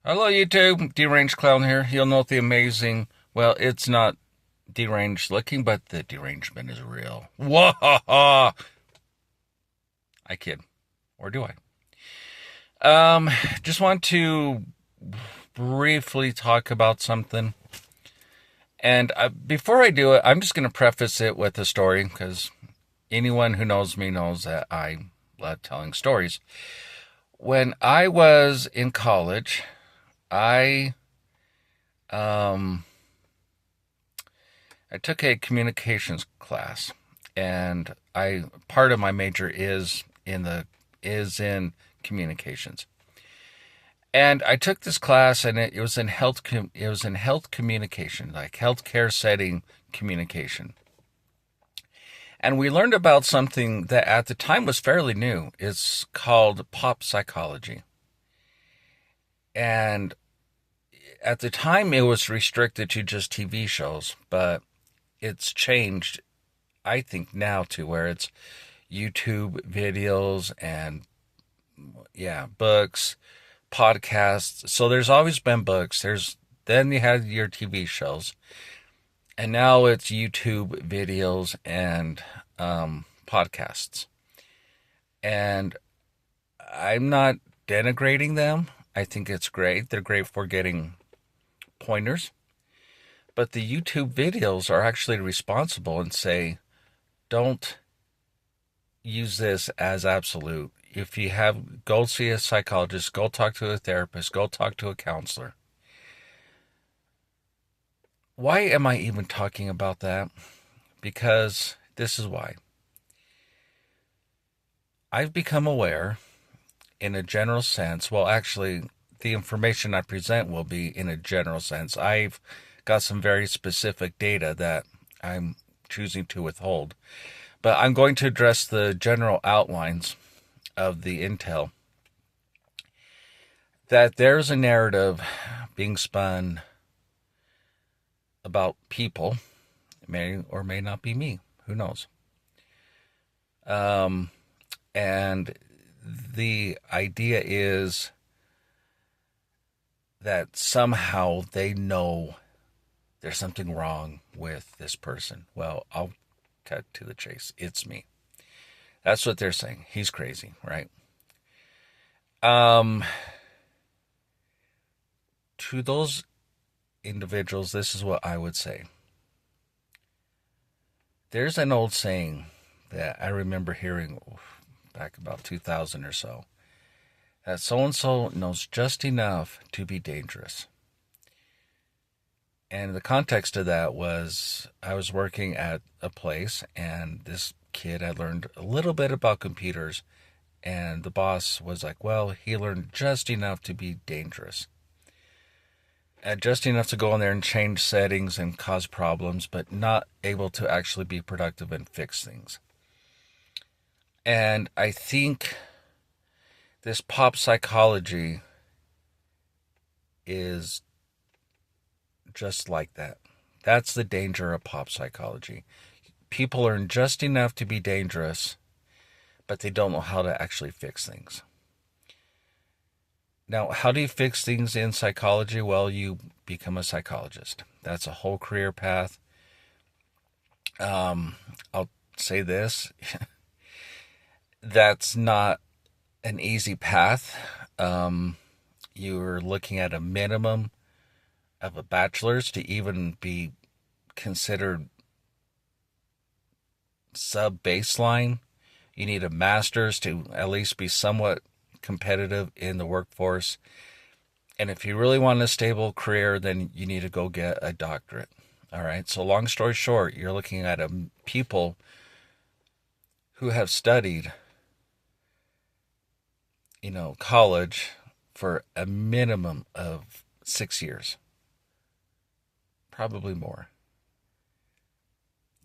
Hello, YouTube. Deranged Clown here. You'll note the amazing. Well, it's not deranged looking, but the derangement is real. Whoa! I kid. Or do I? Just want to briefly talk about something. And before I do it, I'm just going to preface it with a story because anyone who knows me knows that I love telling stories. When I was in college, I um, I took a communications class, and I part of my major is in communications. And I took this class, and it was in health communication, like healthcare setting communication. And we learned about something that at the time was fairly new. It's called pop psychology. And at the time, it was restricted to just TV shows, but it's changed, I think, now to where it's YouTube videos and, yeah, books, podcasts. So there's always been books. Then you had your TV shows, and now it's YouTube videos and podcasts. And I'm not denigrating them. I think it's great. They're great for getting pointers. But the YouTube videos are actually responsible and say, don't use this as absolute. If you have, go see a psychologist, go talk to a therapist, go talk to a counselor. Why am I even talking about that? Because this is why. I've become aware in a general sense. Well, actually, the information I present will be in a general sense. I've got some very specific data that I'm choosing to withhold. But I'm going to address the general outlines of the intel that there's a narrative being spun about people. It may or may not be me. Who knows? And the idea is that somehow they know there's something wrong with this person. Well, I'll cut to the chase. It's me. That's what they're saying. He's crazy, right? Um, to those individuals, this is what I would say. There's an old saying that I remember hearing back about 2000 or so, that so and so knows just enough to be dangerous. And the context of that was I was working at a place, and this kid had learned a little bit about computers, and the boss was like, well, he learned just enough to be dangerous. Just enough to go in there and change settings and cause problems, but not able to actually be productive and fix things. And I think this pop psychology is just like that. That's the danger of pop psychology. People learn just enough to be dangerous, but they don't know how to actually fix things. Now, how do you fix things in psychology? Well, you become a psychologist. That's a whole career path. I'll say this. That's not an easy path. You're looking at a minimum of a bachelor's to even be considered sub-baseline. You need a master's to at least be somewhat competitive in the workforce. And if you really want a stable career, then you need to go get a doctorate. All right. So long story short, you're looking at people who have studied, college for a minimum of 6 years, probably more.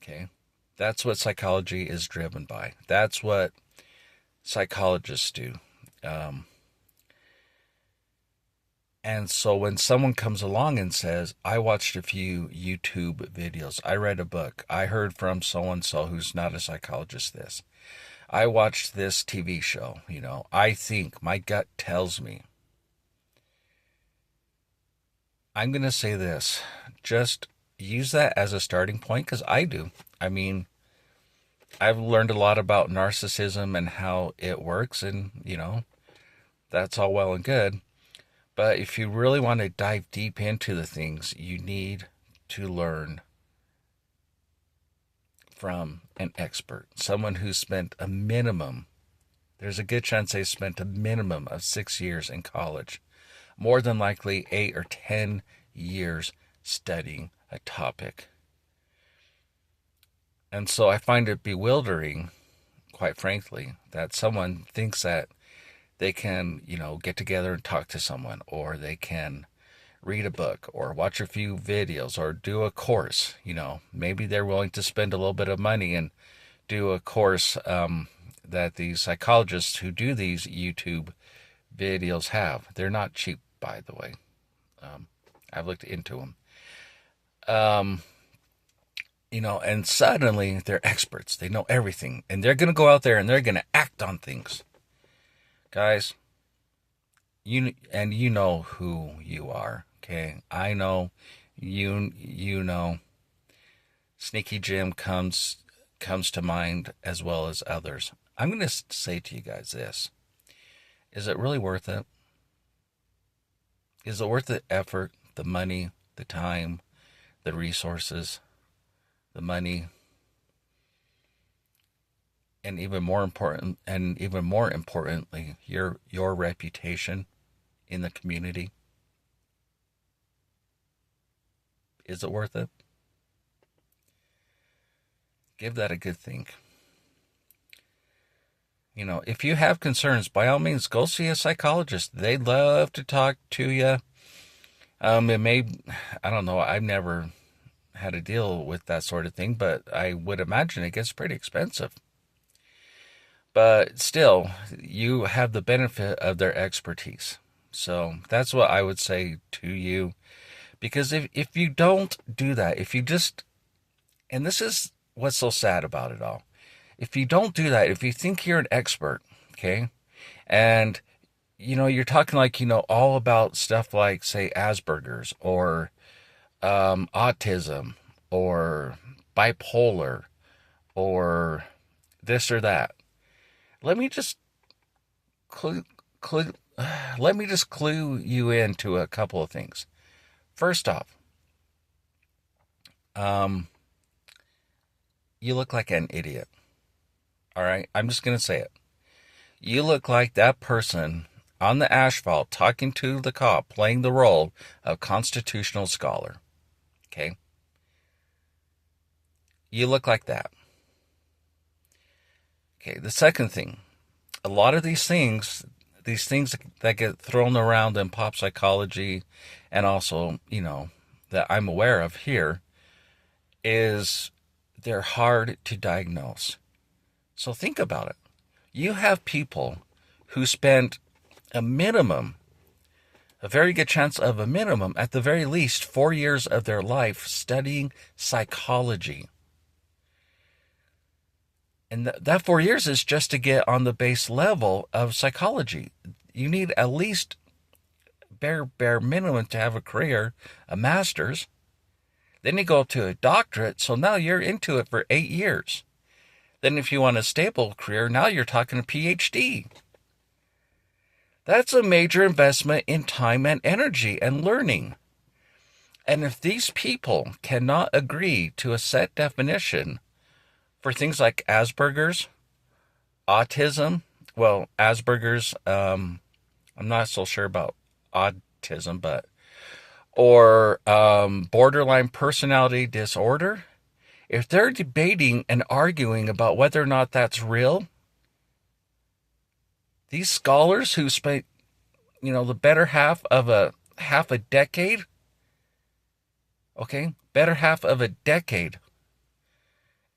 Okay. That's what psychology is driven by. That's what psychologists do. And so when someone comes along and says, I watched a few YouTube videos, I read a book, I heard from so and so who's not a psychologist this, I watched this TV show, I think, my gut tells me. I'm going to say this. Just use that as a starting point because I do. I mean, I've learned a lot about narcissism and how it works, and, that's all well and good. But if you really want to dive deep into the things, you need to learn from an expert, someone who spent a minimum, there's a good chance they spent a minimum of 6 years in college, more than likely 8 or 10 years studying a topic. And so I find it bewildering, quite frankly, that someone thinks that they can, get together and talk to someone, or they can read a book, or watch a few videos, or do a course. Maybe they're willing to spend a little bit of money and do a course that these psychologists who do these YouTube videos have. They're not cheap, by the way. I've looked into them. And suddenly they're experts. They know everything. And they're going to go out there and they're going to act on things. Guys, you know who you are, okay? I know, you know. Sneaky Jim comes to mind, as well as others. I'm going to say to you guys this. Is it really worth it? Is it worth the effort, the money, the time, the resources, the money, and even more importantly, your reputation in the community? Is it worth it? Give that a good think. If you have concerns, by all means, go see a psychologist. They'd love to talk to you. I don't know, I've never had to deal with that sort of thing, but I would imagine it gets pretty expensive. But still, you have the benefit of their expertise. So that's what I would say to you. Because if you don't do that, if you just, and this is what's so sad about it all. If you don't do that, if you think you're an expert, okay, and, you're talking like, all about stuff like, say, Asperger's or autism or bipolar or this or that. Let me just clue you into a couple of things. First off, you look like an idiot. All right? I'm just going to say it. You look like that person on the asphalt talking to the cop, playing the role of constitutional scholar. Okay? You look like that. Okay, the second thing, a lot of these things that get thrown around in pop psychology, and also, that I'm aware of here, is they're hard to diagnose. So think about it. You have people who spent a very good chance of a minimum, at the very least, 4 years of their life studying psychology. And that 4 years is just to get on the base level of psychology. You need at least bare minimum to have a career, a master's. Then you go up to a doctorate, so now you're into it for 8 years. Then if you want a stable career, now you're talking a PhD. That's a major investment in time and energy and learning. And if these people cannot agree to a set definition for things like Asperger's, autism, well, Asperger's, I'm not so sure about autism, or borderline personality disorder, if they're debating and arguing about whether or not that's real, these scholars who spent, the better half of a decade, okay, better half of a decade,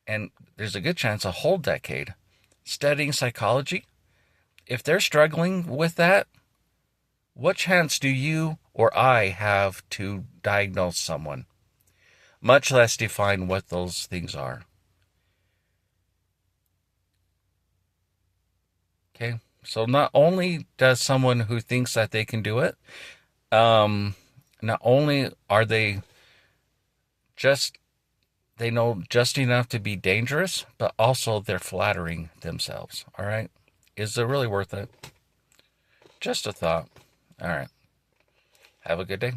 and there's a good chance a whole decade, studying psychology, if they're struggling with that, what chance do you or I have to diagnose someone, much less define what those things are? Okay, so not only does someone who thinks that they can do it, not only are they just, they know just enough to be dangerous, but also they're flattering themselves. All right. Is it really worth it? Just a thought. All right. Have a good day.